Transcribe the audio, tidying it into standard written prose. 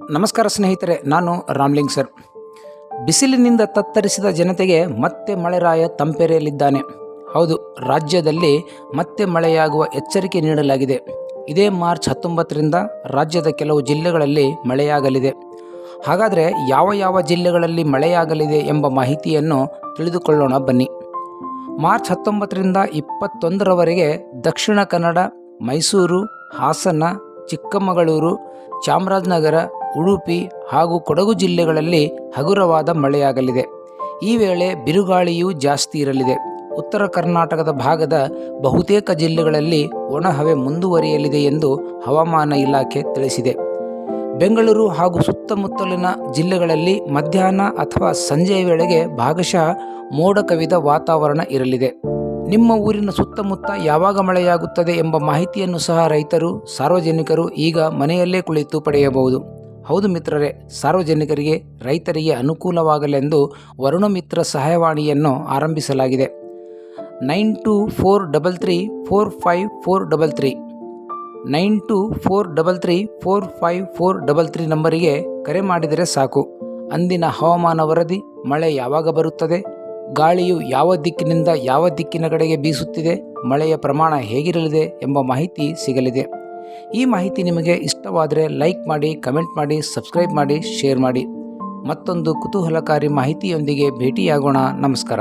ನಮಸ್ಕಾರ ಸ್ನೇಹಿತರೆ, ನಾನು ರಾಮ್ಲಿಂಗ್ ಸರ್. ಬಿಸಿಲಿನಿಂದ ತತ್ತರಿಸಿದ ಜನತೆಗೆ ಮತ್ತೆ ಮಳೆರಾಯ ತಂಪೆರೆಯಲಿದ್ದಾನೆ. ಹೌದು, ರಾಜ್ಯದಲ್ಲಿ ಮತ್ತೆ ಮಳೆಯಾಗುವ ಎಚ್ಚರಿಕೆ ನೀಡಲಾಗಿದೆ. ಇದೇ ಮಾರ್ಚ್ 19ರಿಂದ ರಾಜ್ಯದ ಕೆಲವು ಜಿಲ್ಲೆಗಳಲ್ಲಿ ಮಳೆಯಾಗಲಿದೆ. ಹಾಗಾದರೆ ಯಾವ ಜಿಲ್ಲೆಗಳಲ್ಲಿ ಮಳೆಯಾಗಲಿದೆ ಎಂಬ ಮಾಹಿತಿಯನ್ನು ತಿಳಿದುಕೊಳ್ಳೋಣ ಬನ್ನಿ. ಮಾರ್ಚ್ 19ರಿಂದ 21ರವರೆಗೆ ದಕ್ಷಿಣ ಕನ್ನಡ, ಮೈಸೂರು, ಹಾಸನ, ಚಿಕ್ಕಮಗಳೂರು, ಚಾಮರಾಜನಗರ, ಉಡುಪಿ ಹಾಗೂ ಕೊಡಗು ಜಿಲ್ಲೆಗಳಲ್ಲಿ ಹಗುರವಾದ ಮಳೆಯಾಗಲಿದೆ. ಈ ವೇಳೆ ಬಿರುಗಾಳಿಯೂ ಜಾಸ್ತಿ ಇರಲಿದೆ. ಉತ್ತರ ಕರ್ನಾಟಕದ ಭಾಗದ ಬಹುತೇಕ ಜಿಲ್ಲೆಗಳಲ್ಲಿ ಒಣಹವೆ ಮುಂದುವರಿಯಲಿದೆ ಎಂದು ಹವಾಮಾನ ಇಲಾಖೆ ತಿಳಿಸಿದೆ. ಬೆಂಗಳೂರು ಹಾಗೂ ಸುತ್ತಮುತ್ತಲಿನ ಜಿಲ್ಲೆಗಳಲ್ಲಿ ಮಧ್ಯಾಹ್ನ ಅಥವಾ ಸಂಜೆಯ ವೇಳೆಗೆ ಭಾಗಶಃ ಮೋಡ ಕವಿದ ವಾತಾವರಣ ಇರಲಿದೆ. ನಿಮ್ಮ ಊರಿನ ಸುತ್ತಮುತ್ತ ಯಾವಾಗ ಮಳೆಯಾಗುತ್ತದೆ ಎಂಬ ಮಾಹಿತಿಯನ್ನು ಸಹ ರೈತರು, ಸಾರ್ವಜನಿಕರು ಈಗ ಮನೆಯಲ್ಲೇ ಕುಳಿತು ಪಡೆಯಬಹುದು. ಹೌದು ಮಿತ್ರರೇ, ಸಾರ್ವಜನಿಕರಿಗೆ, ರೈತರಿಗೆ ಅನುಕೂಲವಾಗಲೆಂದು ವರುಣ ಮಿತ್ರ ಸಹಾಯವಾಣಿಯನ್ನು ಆರಂಭಿಸಲಾಗಿದೆ. 9243345433 9243345433 ನಂಬರಿಗೆ ಕರೆ ಮಾಡಿದರೆ ಸಾಕು. ಅಂದಿನ ಹವಾಮಾನ ವರದಿ, ಮಳೆ ಯಾವಾಗ ಬರುತ್ತದೆ, ಗಾಳಿಯು ಯಾವ ದಿಕ್ಕಿನಿಂದ ಯಾವ ದಿಕ್ಕಿನ ಕಡೆಗೆ ಬೀಸುತ್ತಿದೆ, ಮಳೆಯ ಪ್ರಮಾಣ ಹೇಗಿರಲಿದೆ ಎಂಬ ಮಾಹಿತಿ ಸಿಗಲಿದೆ. ಈ ಮಾಹಿತಿ ನಿಮಗೆ ಇಷ್ಟವಾದರೆ ಲೈಕ್ ಮಾಡಿ, ಕಮೆಂಟ್ ಮಾಡಿ, ಸಬ್ಸ್ಕ್ರೈಬ್ ಮಾಡಿ, ಶೇರ್ ಮಾಡಿ. ಮತ್ತೊಂದು ಕುತೂಹಲಕಾರಿ ಮಾಹಿತಿಯೊಂದಿಗೆ ಭೇಟಿಯಾಗೋಣ. ನಮಸ್ಕಾರ.